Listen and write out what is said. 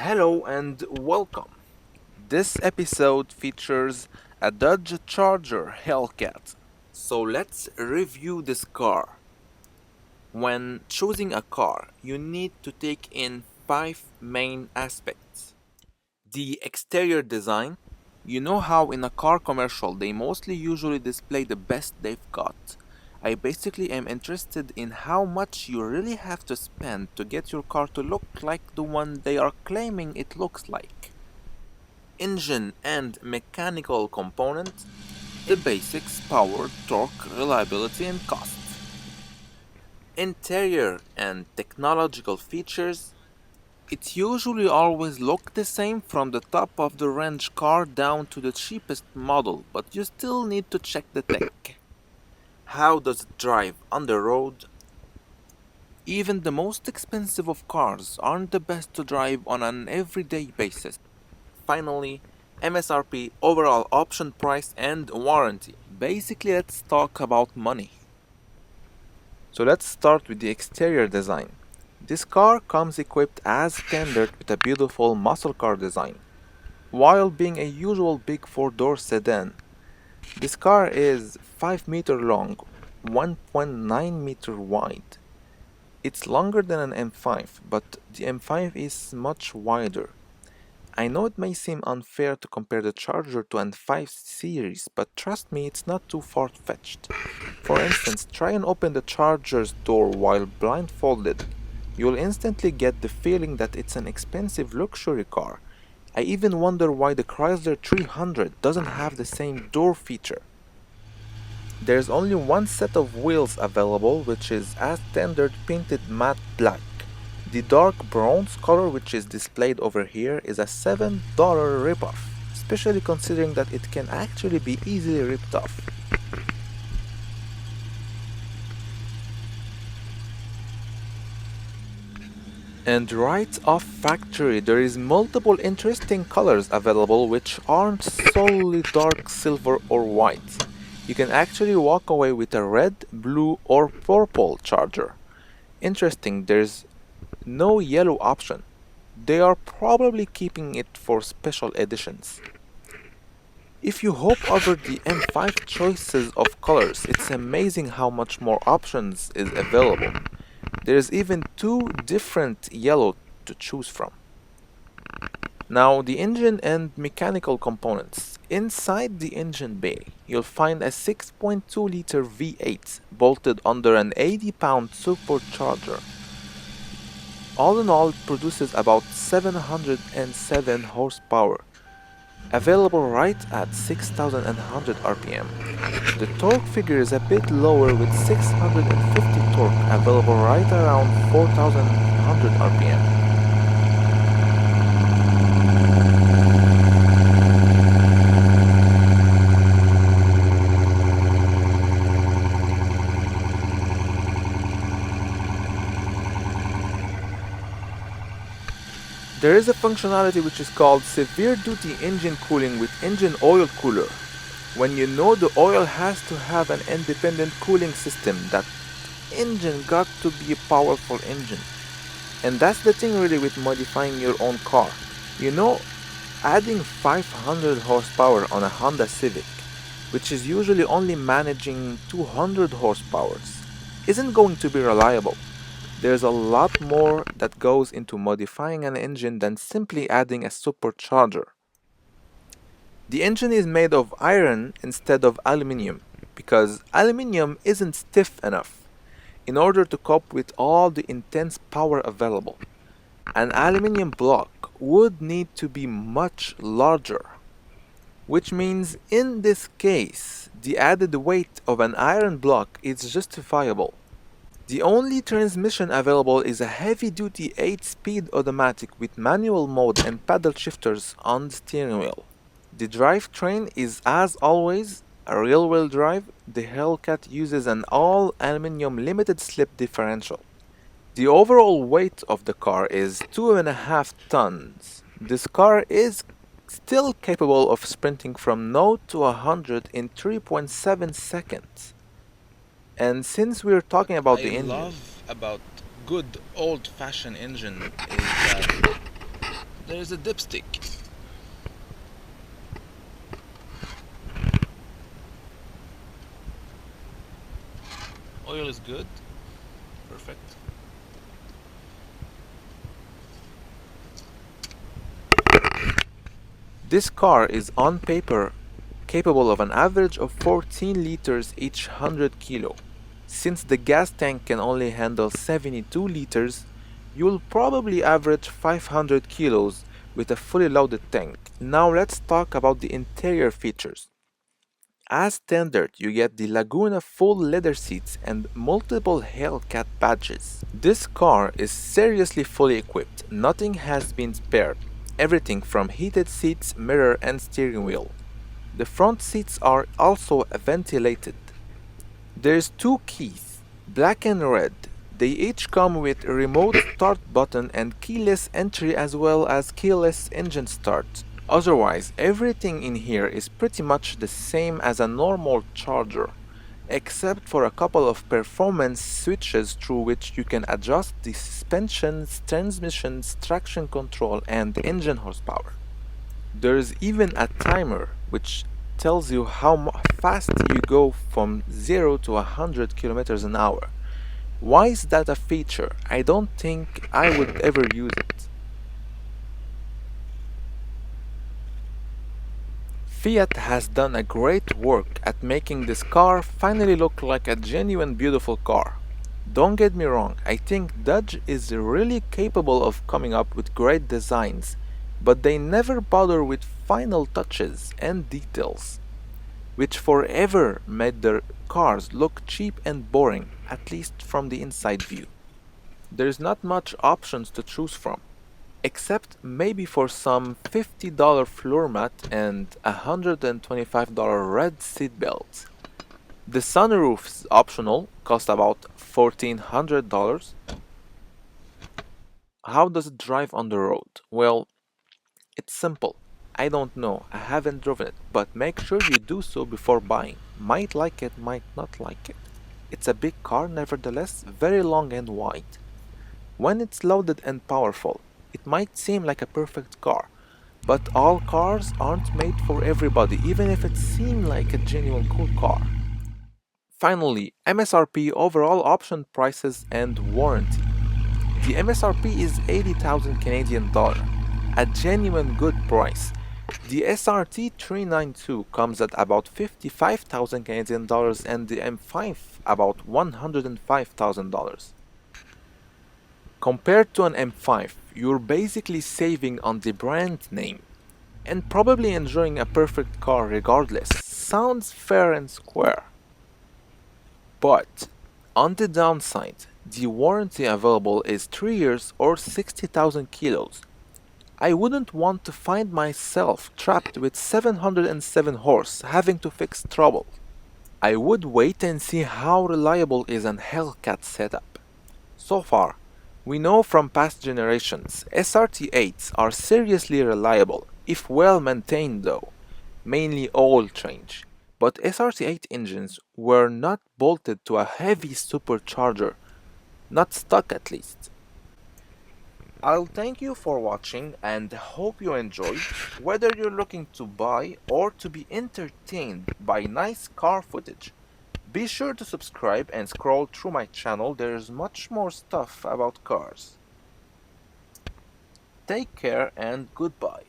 Hello and welcome. This episode features a Dodge Charger HellCat. So let's review this car. When choosing a car, you need to take in five main aspects. The exterior design. You know how in a car commercial they mostly usually display the best they've got. I basically am interested in how much you really have to spend to get your car to look like the one they are claiming it looks like. Engine and mechanical components, the basics: power, torque, reliability, and cost. Interior and technological features, it usually always look the same from the top of the range car down to the cheapest model, but you still need to check the tech. How does it drive on the road? Even the most expensive of cars aren't the best to drive on an everyday basis. Finally, MSRP, overall option price, and warranty. Basically, let's talk about money. So let's start with the exterior design. This car comes equipped as standard with a beautiful muscle car design. While being a usual big four-door sedan, this car is 5 meter long, 1.9 meter wide. It's longer than an M5, but the M5 is much wider. I know it may seem unfair to compare the Charger to an 5 series, but trust me, it's not too far-fetched. For instance, try and open the Charger's door while blindfolded. You'll instantly get the feeling that it's an expensive luxury car. I even wonder why the Chrysler 300 doesn't have the same door feature. There's only one set of wheels available, which is as standard painted matte black. The dark bronze color which is displayed over here is a $7 ripoff, especially considering that it can actually be easily ripped off. And right off factory there is multiple interesting colors available which aren't solely dark silver or white. You can actually walk away with a red, blue or purple Charger. Interesting, there's no yellow option. They are probably keeping it for special editions. If you hop over the M5 choices of colors, it's amazing how much more options is available. There's even two different yellow to choose from. Now the engine and mechanical components. Inside the engine bay, you'll find a 6.2 liter V8 bolted under an 80-pound supercharger. All in all, it produces about 707 horsepower, available right at 6100 RPM. The torque figure is a bit lower with 650 torque, available right around 4100 RPM. There is a functionality which is called severe duty engine cooling with engine oil cooler. When you know the oil has to have an independent cooling system, that engine got to be a powerful engine. And that's the thing really with modifying your own car. You know, adding 500 horsepower on a Honda Civic, which is usually only managing 200 horsepower, isn't going to be reliable. There's a lot more that goes into modifying an engine than simply adding a supercharger. The engine is made of iron instead of aluminium because aluminium isn't stiff enough in order to cope with all the intense power available. An aluminium block would need to be much larger, which means in this case, the added weight of an iron block is justifiable. The only transmission available is a heavy-duty 8-speed automatic with manual mode and paddle shifters on the steering wheel. The drivetrain is, as always, a rear-wheel drive. The HellCat uses an all-aluminum limited-slip differential. The overall weight of the car is 2.5 tons. This car is still capable of sprinting from 0 to 100 in 3.7 seconds. And since we're talking about the engine, love about good old-fashioned engine is that There is a dipstick. Oil is good. Perfect. This car is on paper capable of an average of 14 liters each 100 kilo. Since the gas tank can only handle 72 liters, you'll probably average 500 kilos with a fully loaded tank. Now let's talk about the interior features. As standard, you get the Laguna full leather seats and multiple HellCat badges. This car is seriously fully equipped. Nothing has been spared. Everything from heated seats, mirror and steering wheel. The front seats are also ventilated. There's two keys, black and red. They each come with a remote start button and keyless entry as well as keyless engine start. Otherwise, everything in here is pretty much the same as a normal Charger, except for a couple of performance switches through which you can adjust the suspensions, transmissions, traction control and engine horsepower. There's even a timer which tells you how fast you go from 0 to 100 kilometers an hour. Why is that a feature? I don't think I would ever use it. Fiat has done a great work at making this car finally look like a genuine beautiful car. Don't get me wrong, I think Dodge is really capable of coming up with great designs, but they never bother with final touches and details, which forever made their cars look cheap and boring, at least from the inside view. There's not much options to choose from, except maybe for some $50 floor mat and $125 red seat belts. The sunroof is optional, cost about $1,400. How does it drive on the road? Well, it's simple. I don't know, I haven't driven it, but make sure you do so before buying. Might like it, might not like it. It's a big car nevertheless, very long and wide. When it's loaded and powerful, it might seem like a perfect car, but all cars aren't made for everybody, even if it seems like a genuine cool car. Finally, MSRP, overall option prices and warranty. The MSRP is 80,000 Canadian dollar, a genuine good price. The SRT 392 comes at about 55,000 Canadian dollars and the M5 about $105,000. Compared to an M5, you're basically saving on the brand name and probably enjoying a perfect car regardless. Sounds fair and square. But on the downside, the warranty available is 3 years or 60,000 kilos. I wouldn't want to find myself trapped with 707 horse having to fix trouble. I would wait and see how reliable is an HellCat setup. So far, we know from past generations, SRT8s are seriously reliable, if well maintained though, mainly oil change. But SRT8 engines were not bolted to a heavy supercharger, not stuck at least. I'll thank you for watching and hope you enjoyed, whether you're looking to buy or to be entertained by nice car footage. Be sure to subscribe and scroll through my channel, there's much more stuff about cars. Take care and goodbye.